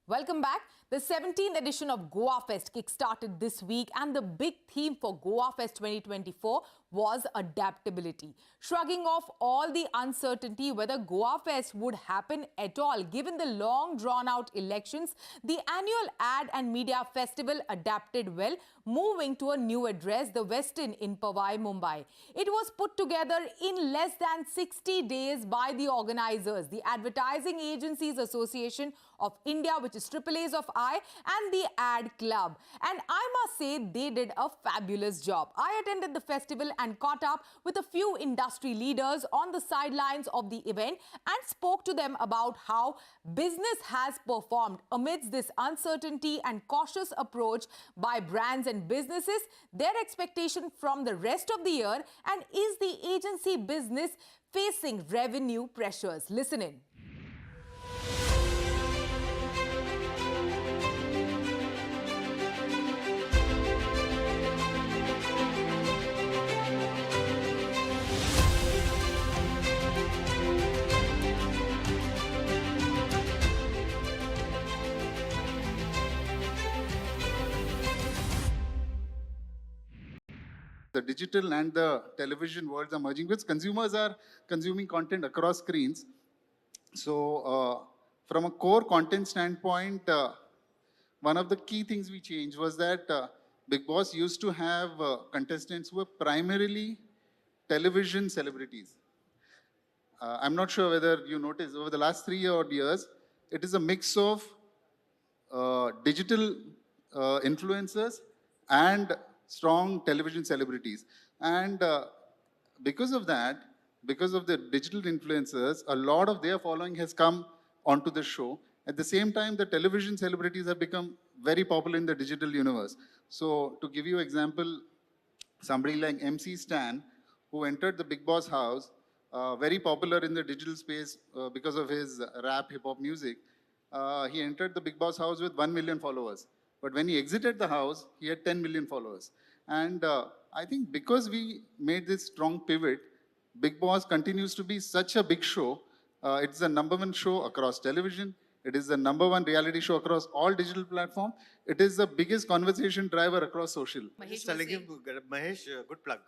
Welcome back. The 17th edition of Goa Fest kick-started this week, and the big theme for Goa Fest 2024 was adaptability. Shrugging off all the uncertainty whether Goa Fest would happen at all given the long drawn-out elections, the annual ad and media festival adapted well, moving to a new address, the Westin in Powai, Mumbai. It was put together in less than 60 days by the organizers, the Advertising Agencies Association of India, which is AAAs of I, and the Ad Club. And I must say they did a fabulous job. I attended the festival and caught up with a few industry leaders on the sidelines of the event and spoke to them about how business has performed amidst this uncertainty and cautious approach by brands and businesses, their expectation from the rest of the year, and is the agency business facing revenue pressures? Listen in. The digital and the television worlds are merging because consumers are consuming content across screens. So, from a core content standpoint, one of the key things we changed was that Big Boss used to have contestants who were primarily television celebrities. I'm not sure whether you noticed over the last 3 odd years, it is a mix of digital influencers and strong television celebrities. And because of that, because of the digital influencers, a lot of their following has come onto the show. At the same time, the television celebrities have become very popular in the digital universe. So to give you an example, somebody like MC Stan, who entered the Big Boss house, very popular in the digital space because of his rap hip-hop music. He entered the Big Boss house with 1 million followers. But when he exited the house, he had 10 million followers. And I think because we made this strong pivot, Big Boss continues to be such a big show. It's the #1 show across television. It is the #1 reality show across all digital platforms. It is the biggest conversation driver across social. Just telling him, Mahesh, good plug.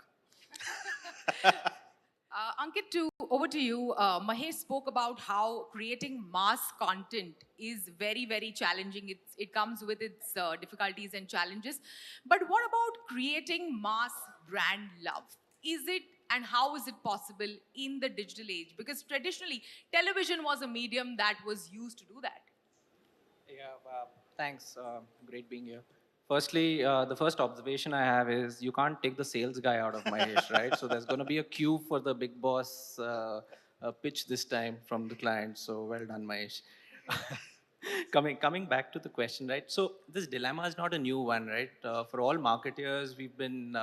Ankit, over to you. Mahesh spoke about how creating mass content is very, very challenging. It comes with its difficulties and challenges. But what about creating mass brand love? Is it and how is it possible in the digital age? Because traditionally, television was a medium that was used to do that. Yeah, thanks. Great being here. Firstly, the first observation I have is you can't take the sales guy out of Mahesh, right? So there's going to be a queue for the Big Boss pitch this time from the client. So well done, Mahesh. Coming back to the question, right? So this dilemma is not a new one, right? For all marketers, we've been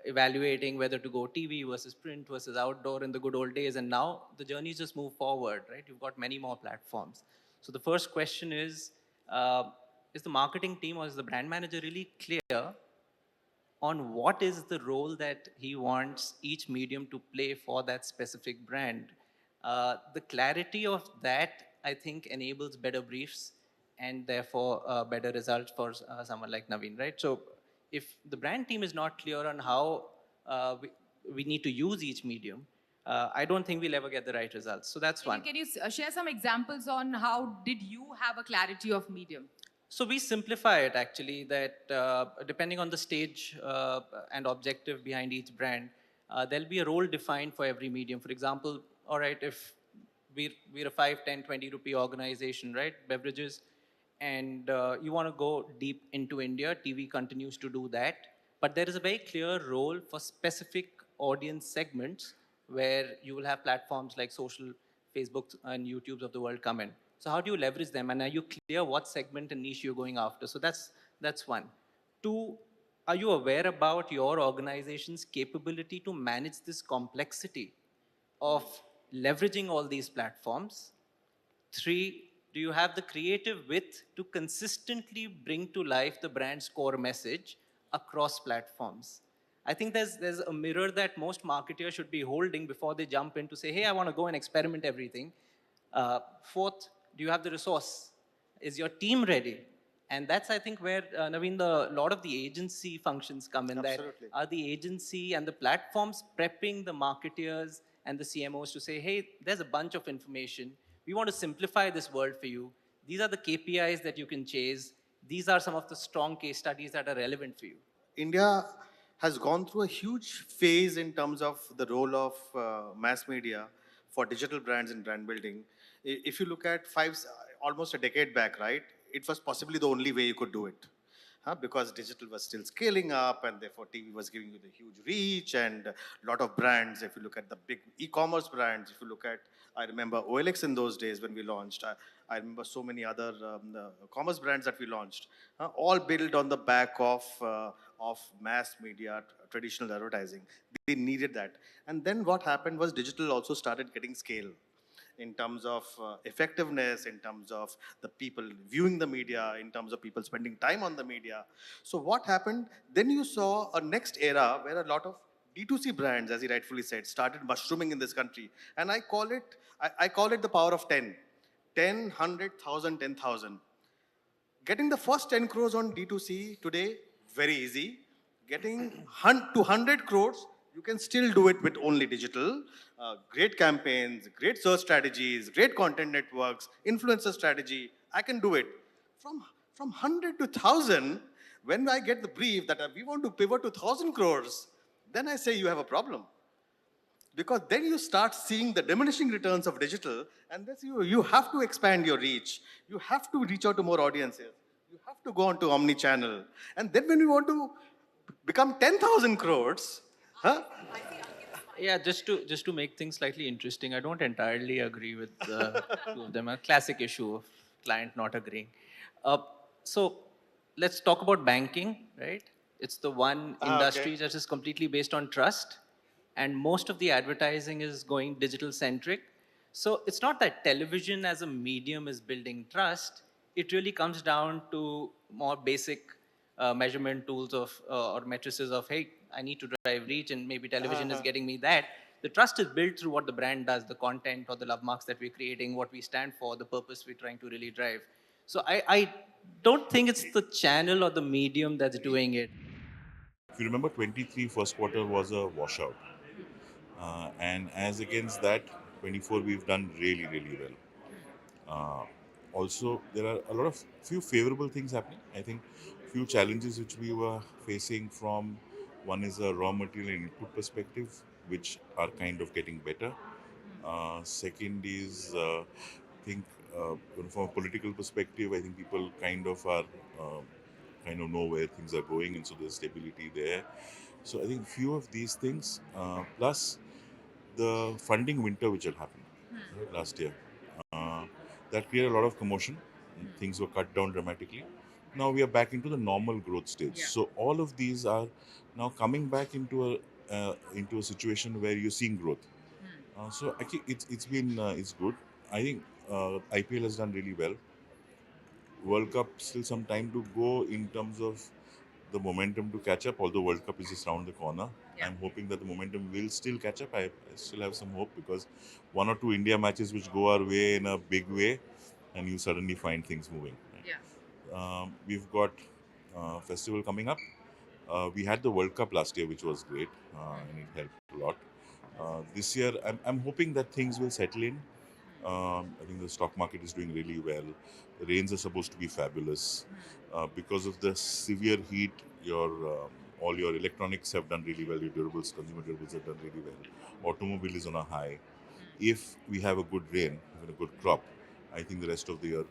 evaluating whether to go TV versus print versus outdoor in the good old days, and now the journey's just moved forward, right? You've got many more platforms. So the first question is the marketing team or is the brand manager really clear on what is the role that he wants each medium to play for that specific brand? The clarity of that, I think, enables better briefs and therefore better results for someone like Naveen, right? So if the brand team is not clear on how we need to use each medium, I don't think we'll ever get the right results. So that's one. Can you share some examples on how did you have a clarity of medium? So we simplify it actually that depending on the stage and objective behind each brand, there'll be a role defined for every medium. For example, all right, if we're a 5, 10, 20 rupee organization, right, beverages, and you want to go deep into India, TV continues to do that. But there is a very clear role for specific audience segments where you will have platforms like social, Facebook and YouTubes of the world come in. So how do you leverage them? And are you clear what segment and niche you're going after? So that's one. Two, are you aware about your organization's capability to manage this complexity of leveraging all these platforms? Three, do you have the creative wit to consistently bring to life the brand's core message across platforms? I think there's a mirror that most marketers should be holding before they jump in to say, hey, I want to go and experiment everything. Fourth, do you have the resource Is your team ready? And that's, I think, where, Naveen, a lot of the agency functions come in. Absolutely. That are the agency and the platforms prepping the marketeers and the CMOs to say, hey, there's a bunch of information. We want to simplify this world for you. These are the KPIs that you can chase. These are some of the strong case studies that are relevant for you. India has gone through a huge phase in terms of the role of mass media for digital brands and brand building. If you look at almost a decade back, right, it was possibly the only way you could do it. Because digital was still scaling up and therefore TV was giving you the huge reach and a lot of brands. If you look at the big e-commerce brands, if you look at, I remember OLX in those days when we launched. I remember so many other commerce brands that we launched, all built on the back of mass media, traditional advertising. They needed that. And then what happened was digital also started getting scale in terms of effectiveness, in terms of the people viewing the media, in terms of people spending time on the media. So what happened? Then you saw a next era where a lot of D2C brands, as he rightfully said, started mushrooming in this country. And I call it the power of 10. 10, 100, 1,000, 10,000. Getting the first 10 crores on D2C today, very easy. Getting to 100 crores, you can still do it with only digital. Great campaigns, great search strategies, great content networks, influencer strategy. I can do it. From 100 to 1,000, when I get the brief that we want to pivot to 1,000 crores, then I say you have a problem. Because then you start seeing the diminishing returns of digital, and that's you have to expand your reach. You have to reach out to more audiences. You have to go on to omni-channel. And then when you want to become 10,000 crores, Yeah, just to make things slightly interesting, I don't entirely agree with two of them. A classic issue of client not agreeing. So let's talk about banking, right? It's the one industry that is completely based on trust, and most of the advertising is going digital centric. So it's not that television as a medium is building trust. It really comes down to more basic measurement tools of or matrices of, hey, I need to drive reach, and maybe television is getting me that. The trust is built through what the brand does, the content or the love marks that we're creating, what we stand for, the purpose we're trying to really drive. So I don't think it's the channel or the medium that's doing it. If you remember, 23 first quarter was a washout. And as against that, 24 we've done really, really well. Also, there are a lot of few favorable things happening. I think few challenges which we were facing from, one is a raw material and input perspective, which are kind of getting better. Second is, I think from a political perspective, I think people kind of know where things are going, and so there's stability there. So I think few of these things, plus the funding winter which had happened last year, that created a lot of commotion. Things were cut down dramatically. Now we are back into the normal growth stage. Yeah. So all of these are now coming back into a situation where you're seeing growth. So actually, it's good. I think IPL has done really well. World Cup still some time to go in terms of the momentum to catch up. Although World Cup is just around the corner, Yeah. I'm hoping that the momentum will still catch up. I still have some hope, because one or two India matches which go our way in a big way, and you suddenly find things moving. Yeah. We've got festival coming up. We had the World Cup last year, which was great, and it helped a lot. This year, I'm hoping that things will settle in. I think the stock market is doing really well. The rains are supposed to be fabulous. Because of the severe heat, all your electronics have done really well. Your durables, consumer durables have done really well. Automobile is on a high. If we have a good rain, even a good crop, I think the rest of the year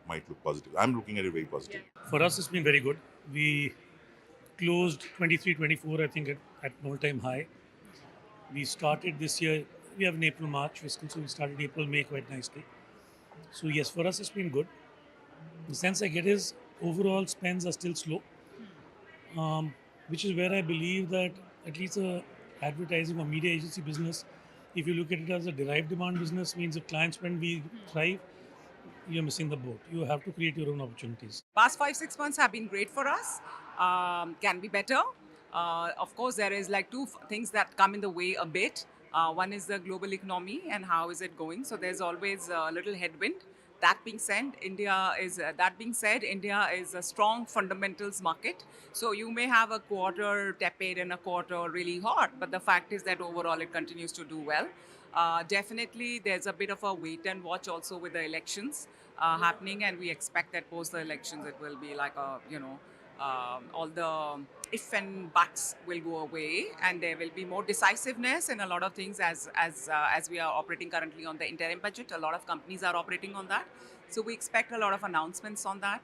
might look positive. I'm looking at it very positive. For us, it's been very good. We closed 23-24, I think, at an all-time high. We started this year, we have an April, March fiscal, so we started April, May quite nicely. So yes, for us, it's been good. The sense I get is overall spends are still slow, which is where I believe that at least a advertising or media agency business, if you look at it as a derived demand business, means if clients spend, we thrive, you're missing the boat. You have to create your own opportunities. Past 5-6 months have been great for us. Can be better. Of course, there is like two things that come in the way a bit. One is the global economy and how is it going. So there's always a little headwind that being said, India is a strong fundamentals market. So you may have a quarter tepid and a quarter really hot, but the fact is that overall it continues to do well. Definitely, there's a bit of a wait and watch also with the elections happening, and we expect that post the elections it will be like a all the if and buts will go away, and there will be more decisiveness in a lot of things as we are operating currently on the interim budget. A lot of companies are operating on that, so we expect a lot of announcements on that.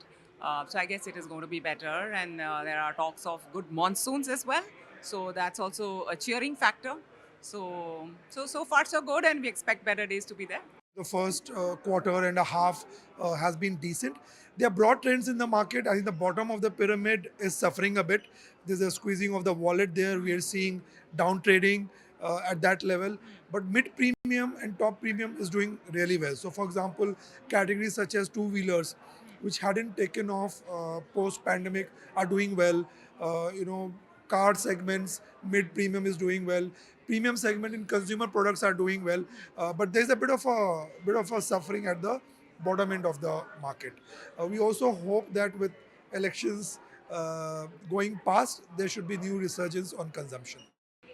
So I guess it is going to be better, and there are talks of good monsoons as well. So that's also a cheering factor. So far so good, and we expect better days to be there. The first quarter and a half has been decent. There are broad trends in the market. I think the bottom of the pyramid is suffering a bit. There's a squeezing of the wallet there. We are seeing down trading at that level. But mid-premium and top premium is doing really well. So for example, categories such as two-wheelers, which hadn't taken off post-pandemic, are doing well. Car segments, mid-premium is doing well. Premium segment in consumer products are doing well, but there's a bit of a suffering at the bottom end of the market. We also hope that with elections going past, there should be new resurgence on consumption.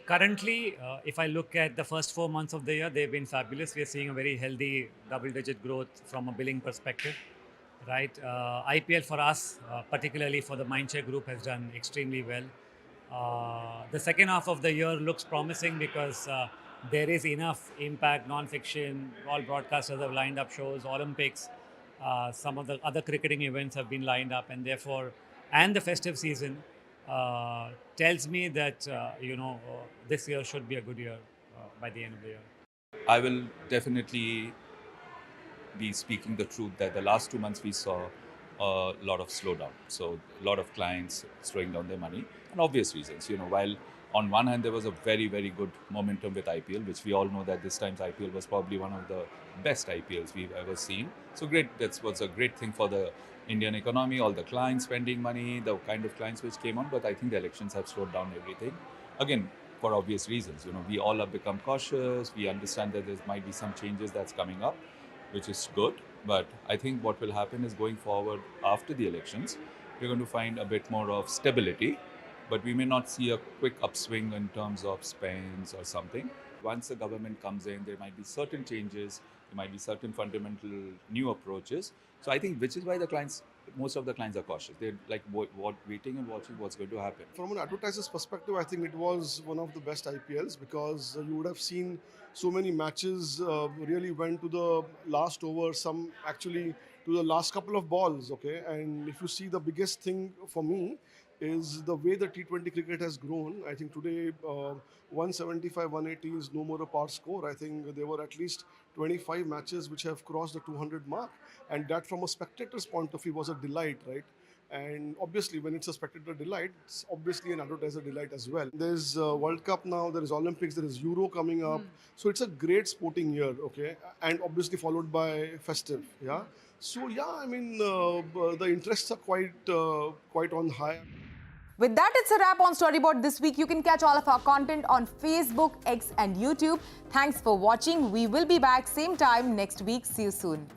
Currently, if I look at the first 4 months of the year, they've been fabulous. We are seeing a very healthy double-digit growth from a billing perspective, right? IPL for us, particularly for the Mindshare Group, has done extremely well. The second half of the year looks promising because there is enough impact, non-fiction, all broadcasters have lined up shows, Olympics, some of the other cricketing events have been lined up, and therefore, and the festive season tells me that, this year should be a good year by the end of the year. I will definitely be speaking the truth that the last 2 months we saw a lot of slowdown. So a lot of clients slowing down their money, and obvious reasons. While on one hand there was a very, very good momentum with IPL, which we all know that this time's IPL was probably one of the best IPLs we've ever seen. So great, that was a great thing for the Indian economy, all the clients spending money, the kind of clients which came on. But I think the elections have slowed down everything. Again, for obvious reasons. We all have become cautious. We understand that there might be some changes that's coming up, which is good. But I think what will happen is going forward after the elections, we're going to find a bit more of stability, but we may not see a quick upswing in terms of spends or something. Once the government comes in, there might be certain changes, there might be certain fundamental new approaches. So I think which is why most of the clients are cautious. They're like waiting and watching what's going to happen. From an advertiser's perspective, I think it was one of the best IPLs because you would have seen so many matches really went to the last over, some actually to the last couple of balls, okay? And if you see, the biggest thing for me is the way the T20 cricket has grown. I think today 175, 180 is no more a par score. I think there were at least 25 matches which have crossed the 200 mark, and that from a spectator's point of view was a delight, right? And obviously when it's a spectator delight, it's obviously an advertiser delight as well. There's World Cup now, there is Olympics, there is Euro coming up. So it's a great sporting year, okay? And obviously followed by festive, yeah? So yeah, I mean, the interests are quite on high. With that, it's a wrap on Storyboard this week. You can catch all of our content on Facebook, X and YouTube. Thanks for watching. We will be back same time next week. See you soon.